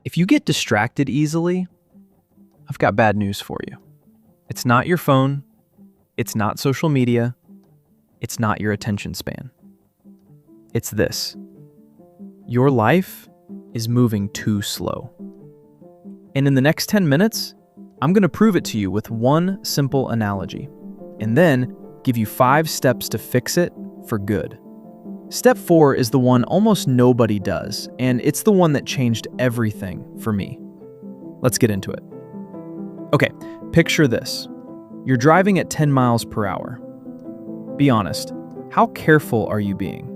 If you get distracted easily, I've got bad news for you. It's not your phone, it's not social media, it's not your attention span. It's this. Your life is moving too slow. And in the next 10 minutes, I'm going to prove it to you with one simple analogy, and then give you 5 steps to fix it for good. Step 4 is the one almost nobody does, and it's the one that changed everything for me. Let's get into it. Okay, picture this. You're driving at 10 miles per hour. Be honest, how careful are you being?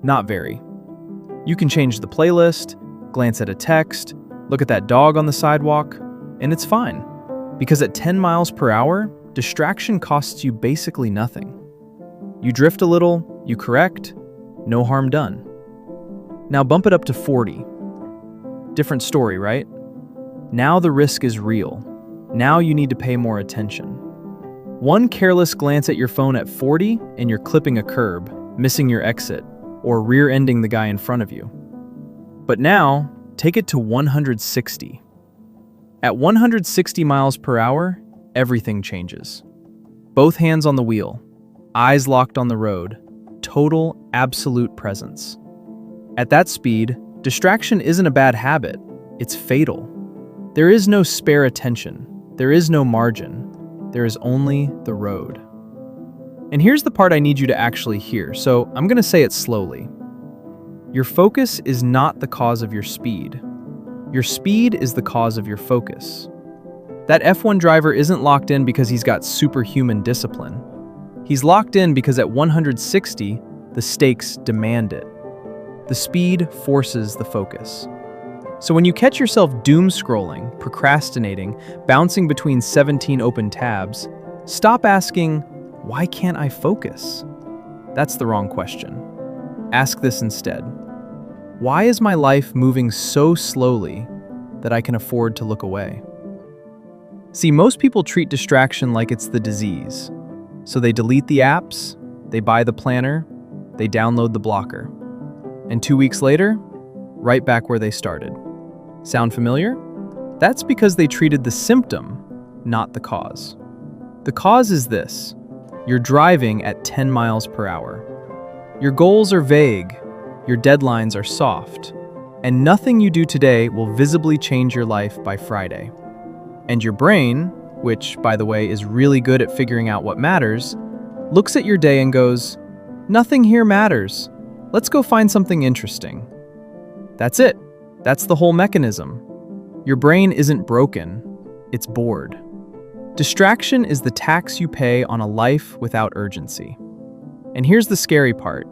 Not very. You can change the playlist, glance at a text, look at that dog on the sidewalk, and it's fine. Because at 10 miles per hour, distraction costs you basically nothing. You drift a little, you correct, no harm done. Now bump it up to 40. Different story, right? Now the risk is real. Now you need to pay more attention. One careless glance at your phone at 40 and you're clipping a curb, missing your exit, or rear-ending the guy in front of you. But now, take it to 160. At 160 miles per hour, everything changes. Both hands on the wheel, eyes locked on the road, total, absolute presence. At that speed, distraction isn't a bad habit, it's fatal. There is no spare attention, there is no margin, there is only the road. And here's the part I need you to actually hear, so I'm going to say it slowly. Your focus is not the cause of your speed. Your speed is the cause of your focus. That F1 driver isn't locked in because he's got superhuman discipline. He's locked in because at 160, the stakes demand it. The speed forces the focus. So when you catch yourself doom scrolling, procrastinating, bouncing between 17 open tabs, stop asking, why can't I focus? That's the wrong question. Ask this instead. Why is my life moving so slowly that I can afford to look away? See, most people treat distraction like it's the disease. So they delete the apps, they buy the planner, they download the blocker. And 2 weeks later, right back where they started. Sound familiar? That's because they treated the symptom, not the cause. The cause is this. You're driving at 10 miles per hour. Your goals are vague, your deadlines are soft, and nothing you do today will visibly change your life by Friday. And your brain, which, by the way, is really good at figuring out what matters, looks at your day and goes, nothing here matters. Let's go find something interesting. That's it. That's the whole mechanism. Your brain isn't broken, it's bored. Distraction is the tax you pay on a life without urgency. And here's the scary part.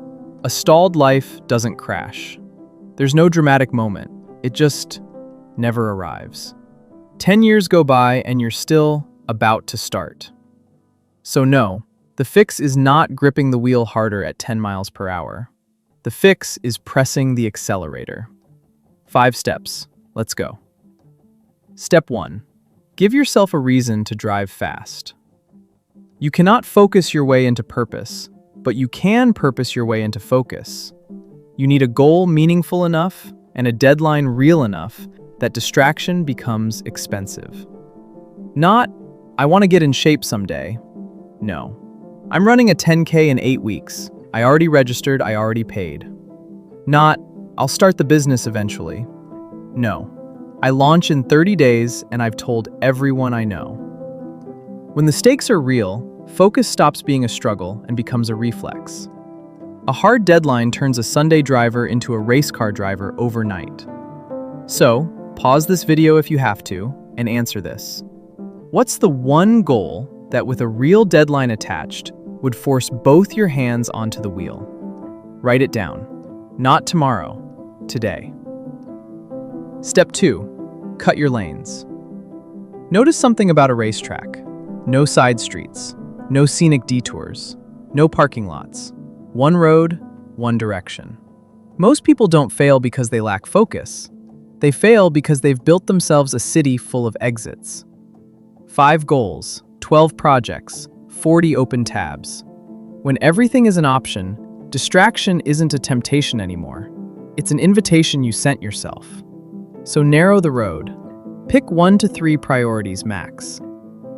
A stalled life doesn't crash. There's no dramatic moment. It just never arrives. 10 years go by and you're still about to start. So no, the fix is not gripping the wheel harder at 10 miles per hour. The fix is pressing the accelerator. 5 steps. Let's go. Step 1. Give yourself a reason to drive fast. You cannot focus your way into purpose, but you can purpose your way into focus. You need a goal meaningful enough and a deadline real enough that distraction becomes expensive. Not, I want to get in shape someday. No. I'm running a 10K in 8 weeks. I already registered, I already paid. Not, I'll start the business eventually. No. I launch in 30 days and I've told everyone I know. When the stakes are real, focus stops being a struggle and becomes a reflex. A hard deadline turns a Sunday driver into a race car driver overnight. So, pause this video if you have to and answer this. What's the one goal that with a real deadline attached would force both your hands onto the wheel? Write it down. Not tomorrow, today. Step 2. Cut your lanes. Notice something about a racetrack. No side streets, no scenic detours, no parking lots. One road, one direction. Most people don't fail because they lack focus. They fail because they've built themselves a city full of exits. 5 goals, 12 projects, 40 open tabs. When everything is an option, distraction isn't a temptation anymore. It's an invitation you sent yourself. So narrow the road. Pick 1 to 3 priorities max.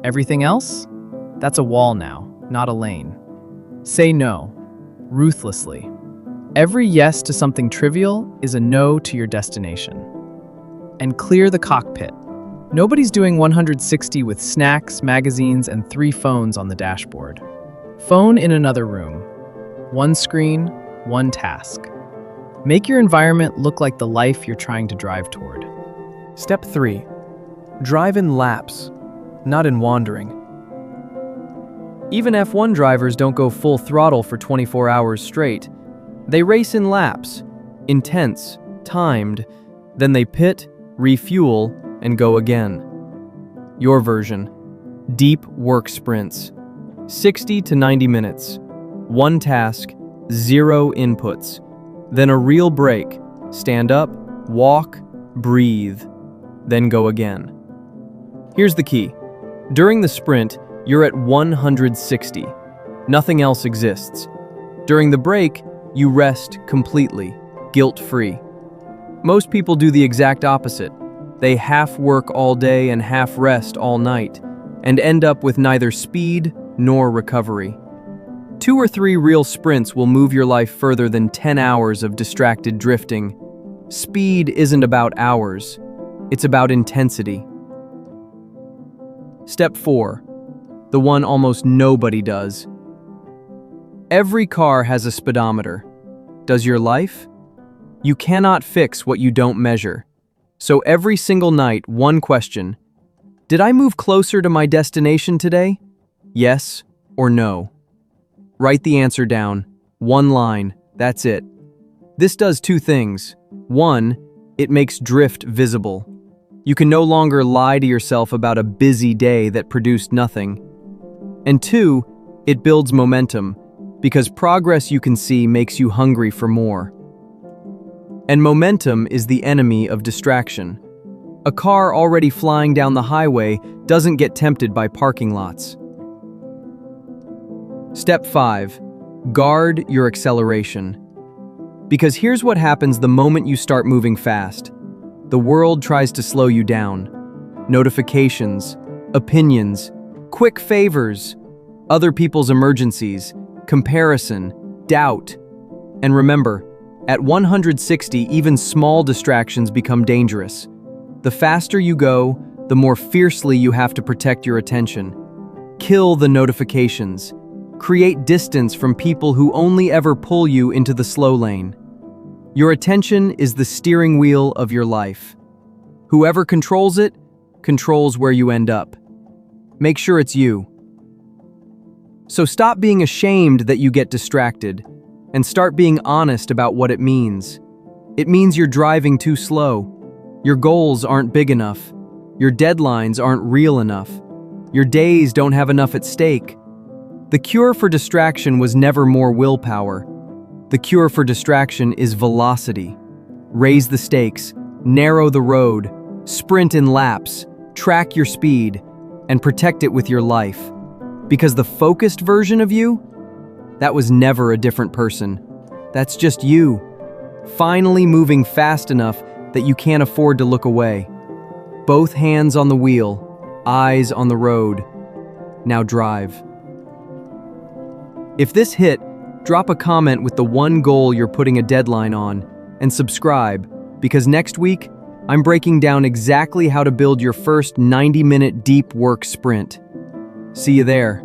Everything else? That's a wall now, not a lane. Say no, ruthlessly. Every yes to something trivial is a no to your destination. And clear the cockpit. Nobody's doing 160 with snacks, magazines, and 3 phones on the dashboard. Phone in another room. 1 screen, 1 task. Make your environment look like the life you're trying to drive toward. Step 3. Drive in laps, not in wandering. Even F1 drivers don't go full throttle for 24 hours straight. They race in laps, intense, timed, then they pit, refuel, and go again. Your version. Deep work sprints. 60 to 90 minutes. 1 task, 0 inputs. Then a real break. Stand up, walk, breathe, then go again. Here's the key. During the sprint, you're at 160. Nothing else exists. During the break, you rest completely, guilt-free. Most people do the exact opposite. They half work all day and half rest all night, and end up with neither speed nor recovery. 2 or 3 real sprints will move your life further than 10 hours of distracted drifting. Speed isn't about hours, it's about intensity. Step 4. The one almost nobody does. Every car has a speedometer. Does your life? You cannot fix what you don't measure. So every single night, one question. Did I move closer to my destination today? Yes or no? Write the answer down. 1 line, that's it. This does 2 things. 1, it makes drift visible. You can no longer lie to yourself about a busy day that produced nothing. And 2, it builds momentum, because progress you can see makes you hungry for more. And momentum is the enemy of distraction. A car already flying down the highway doesn't get tempted by parking lots. Step 5. Guard your acceleration. Because here's what happens the moment you start moving fast. The world tries to slow you down. Notifications, opinions, quick favors, other people's emergencies, comparison, doubt. And remember, at 160, even small distractions become dangerous. The faster you go, the more fiercely you have to protect your attention. Kill the notifications. Create distance from people who only ever pull you into the slow lane. Your attention is the steering wheel of your life. Whoever controls it, controls where you end up. Make sure it's you. So stop being ashamed that you get distracted, and start being honest about what it means. It means you're driving too slow. Your goals aren't big enough. Your deadlines aren't real enough. Your days don't have enough at stake. The cure for distraction was never more willpower. The cure for distraction is velocity. Raise the stakes, narrow the road, sprint in laps, track your speed, and protect it with your life. Because the focused version of you, that was never a different person. That's just you, finally moving fast enough that you can't afford to look away. Both hands on the wheel, eyes on the road. Now drive. If this hit, drop a comment with the one goal you're putting a deadline on, and subscribe, because next week, I'm breaking down exactly how to build your first 90-minute deep work sprint. See you there.